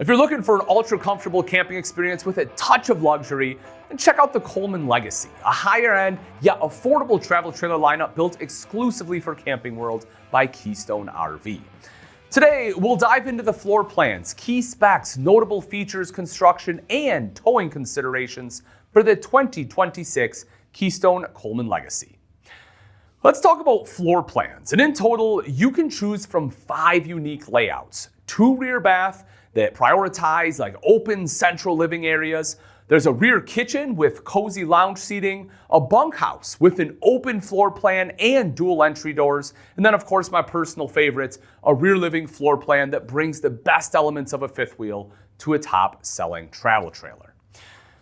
If you're looking for an ultra comfortable camping experience with a touch of luxury, then check out the Coleman Legacy, a higher end yet affordable travel trailer lineup built exclusively for Camping World by Keystone RV. Today, we'll dive into the floor plans, key specs, notable features, construction, and towing considerations for the 2026 Keystone Coleman Legacy. Let's talk about floor plans. And in total, you can choose from 5 unique layouts. 2 rear bath that prioritize like open central living areas. There's a rear kitchen with cozy lounge seating, a bunkhouse with an open floor plan and dual entry doors, and then of course my personal favorite, a rear living floor plan that brings the best elements of a fifth wheel to a top selling travel trailer.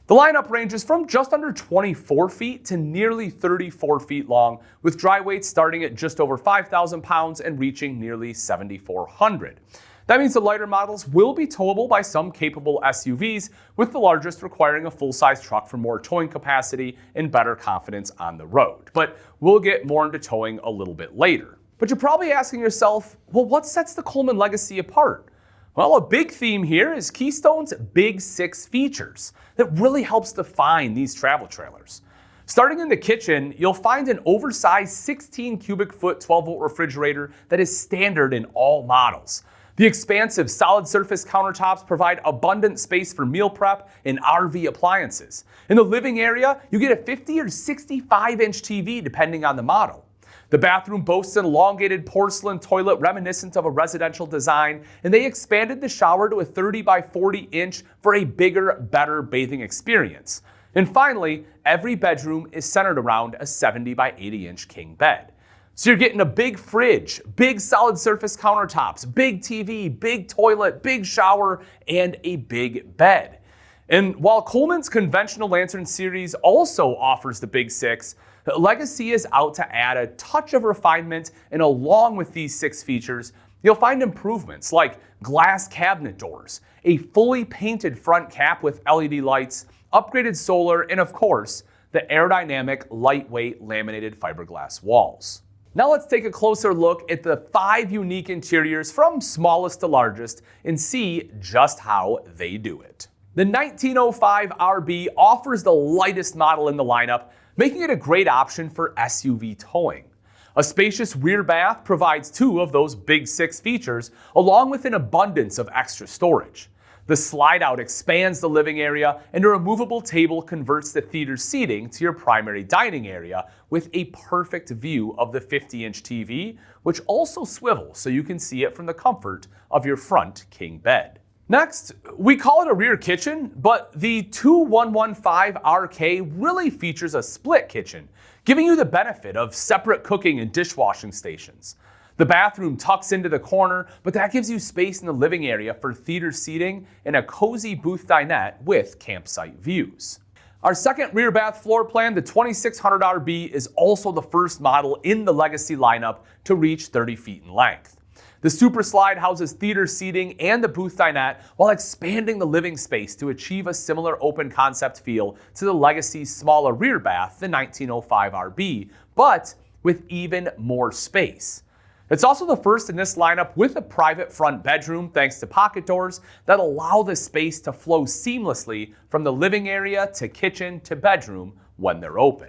The lineup ranges from just under 24 feet to nearly 34 feet long, with dry weights starting at just over 5,000 pounds and reaching nearly 7,400. That means the lighter models will be towable by some capable SUVs, with the largest requiring a full-size truck for more towing capacity and better confidence on the road. But we'll get more into towing a little bit later. But you're probably asking yourself, well, what sets the Coleman Legacy apart? Well, a big theme here is Keystone's Big 6 features that really helps define these travel trailers. Starting in the kitchen, you'll find an oversized 16 cubic foot 12-volt refrigerator that is standard in all models. The expansive solid surface countertops provide abundant space for meal prep and RV appliances. In the living area, you get a 50 or 65-inch TV depending on the model. The bathroom boasts an elongated porcelain toilet reminiscent of a residential design, and they expanded the shower to a 30 by 40 inch for a bigger, better bathing experience. And finally, every bedroom is centered around a 70 by 80 inch king bed. So you're getting a big fridge, big solid surface countertops, big TV, big toilet, big shower, and a big bed. And while Coleman's conventional Lantern series also offers the Big 6, Legacy is out to add a touch of refinement, and along with these 6 features, you'll find improvements like glass cabinet doors, a fully painted front cap with LED lights, upgraded solar, and of course, the aerodynamic, lightweight laminated fiberglass walls. Now let's take a closer look at the 5 unique interiors from smallest to largest and see just how they do it. The 1905 RB offers the lightest model in the lineup, making it a great option for SUV towing. A spacious rear bath provides 2 of those Big 6 features, along with an abundance of extra storage. The slide-out expands the living area, and a removable table converts the theater seating to your primary dining area with a perfect view of the 50-inch TV, which also swivels so you can see it from the comfort of your front king bed. Next, we call it a rear kitchen, but the 2115RK really features a split kitchen, giving you the benefit of separate cooking and dishwashing stations. The bathroom tucks into the corner, but that gives you space in the living area for theater seating and a cozy booth dinette with campsite views. Our second rear bath floor plan, the 2600RB, is also the first model in the Legacy lineup to reach 30 feet in length. The Super Slide houses theater seating and the booth dinette while expanding the living space to achieve a similar open concept feel to the Legacy's smaller rear bath, the 1905RB, but with even more space. It's also the first in this lineup with a private front bedroom thanks to pocket doors that allow the space to flow seamlessly from the living area to kitchen to bedroom when they're open.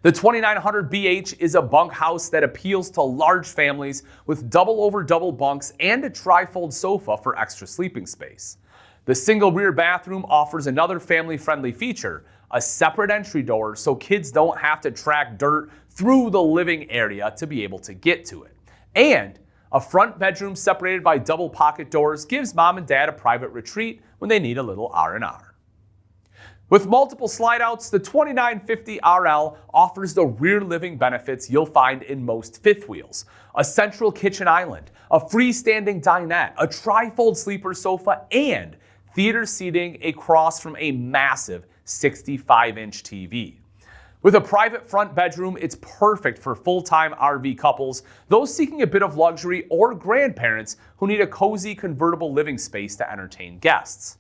The 2900BH is a bunkhouse that appeals to large families with double over double bunks and a tri-fold sofa for extra sleeping space. The single rear bathroom offers another family-friendly feature, a separate entry door so kids don't have to track dirt through the living area to be able to get to it. And a front bedroom separated by double pocket doors gives mom and dad a private retreat when they need a little R&R. With multiple slide-outs, the 2950RL offers the rear living benefits you'll find in most fifth wheels. A central kitchen island, a freestanding dinette, a tri-fold sleeper sofa, and theater seating across from a massive 65-inch TV. With a private front bedroom, it's perfect for full-time RV couples, those seeking a bit of luxury, or grandparents who need a cozy convertible living space to entertain guests.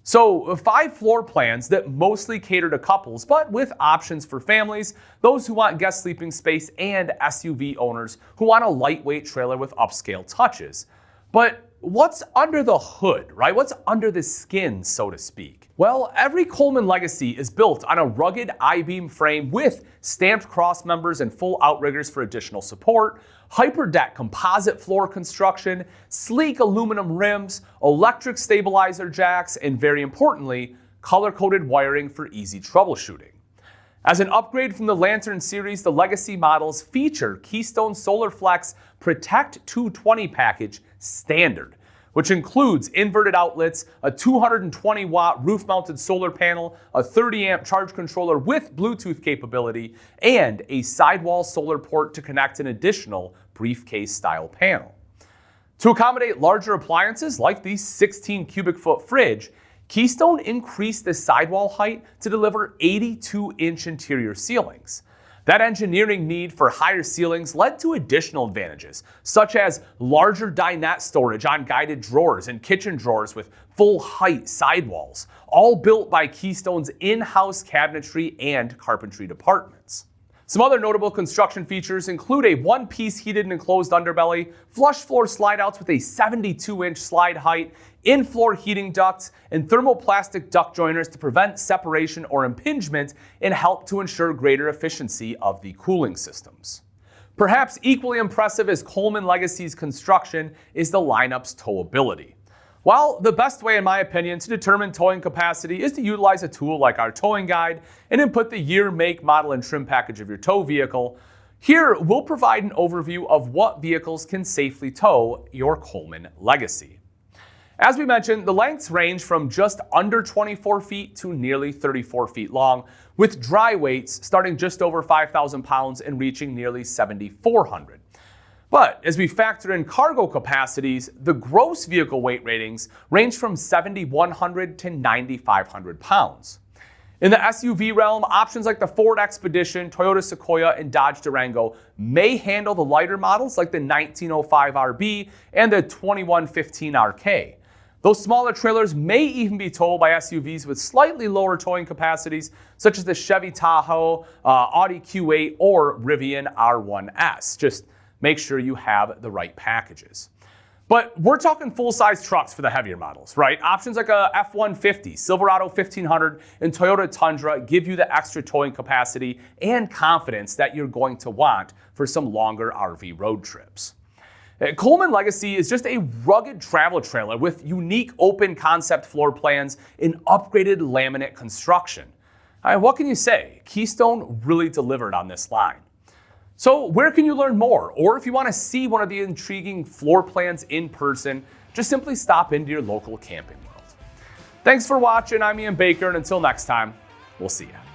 So 5 floor plans that mostly cater to couples, but with options for families, those who want guest sleeping space, and SUV owners who want a lightweight trailer with upscale touches. But what's under the hood, right? What's under the skin, so to speak? Well, every Coleman Legacy is built on a rugged I-beam frame with stamped cross members and full outriggers for additional support, hyperdeck composite floor construction, sleek aluminum rims, electric stabilizer jacks, and very importantly, color-coded wiring for easy troubleshooting. As an upgrade from the Lantern series, the Legacy models feature Keystone Solar Flex Protect 220 package standard, which includes inverted outlets, a 220-watt roof-mounted solar panel, a 30-amp charge controller with Bluetooth capability, and a sidewall solar port to connect an additional briefcase-style panel. To accommodate larger appliances like the 16-cubic-foot fridge, Keystone increased the sidewall height to deliver 82-inch interior ceilings. That engineering need for higher ceilings led to additional advantages, such as larger dinette storage on guided drawers and kitchen drawers with full-height sidewalls, all built by Keystone's in-house cabinetry and carpentry departments. Some other notable construction features include a one-piece heated and enclosed underbelly, flush floor slide-outs with a 72-inch slide height, in-floor heating ducts, and thermoplastic duct joiners to prevent separation or impingement and help to ensure greater efficiency of the cooling systems. Perhaps equally impressive as Coleman Legacy's construction is the lineup's towability. While the best way, in my opinion, to determine towing capacity is to utilize a tool like our towing guide and input the year, make, model, and trim package of your tow vehicle, here we'll provide an overview of what vehicles can safely tow your Coleman Legacy. As we mentioned, the lengths range from just under 24 feet to nearly 34 feet long, with dry weights starting just over 5,000 pounds and reaching nearly 7,400. But as we factor in cargo capacities, the gross vehicle weight ratings range from 7,100 to 9,500 pounds. In the SUV realm, options like the Ford Expedition, Toyota Sequoia, and Dodge Durango may handle the lighter models like the 1905 RB and the 2115 RK. Those smaller trailers may even be towed by SUVs with slightly lower towing capacities, such as the Chevy Tahoe, Audi Q8, or Rivian R1S. Just make sure you have the right packages. But we're talking full-size trucks for the heavier models, right? Options like a F-150, Silverado 1500, and Toyota Tundra give you the extra towing capacity and confidence that you're going to want for some longer RV road trips. Coleman Legacy is just a rugged travel trailer with unique open concept floor plans and upgraded laminate construction. What can you say? Keystone really delivered on this line. So where can you learn more? Or if you want to see one of the intriguing floor plans in person, just simply stop into your local Camping World. Thanks for watching. I'm Ian Baker, and until next time, we'll see you.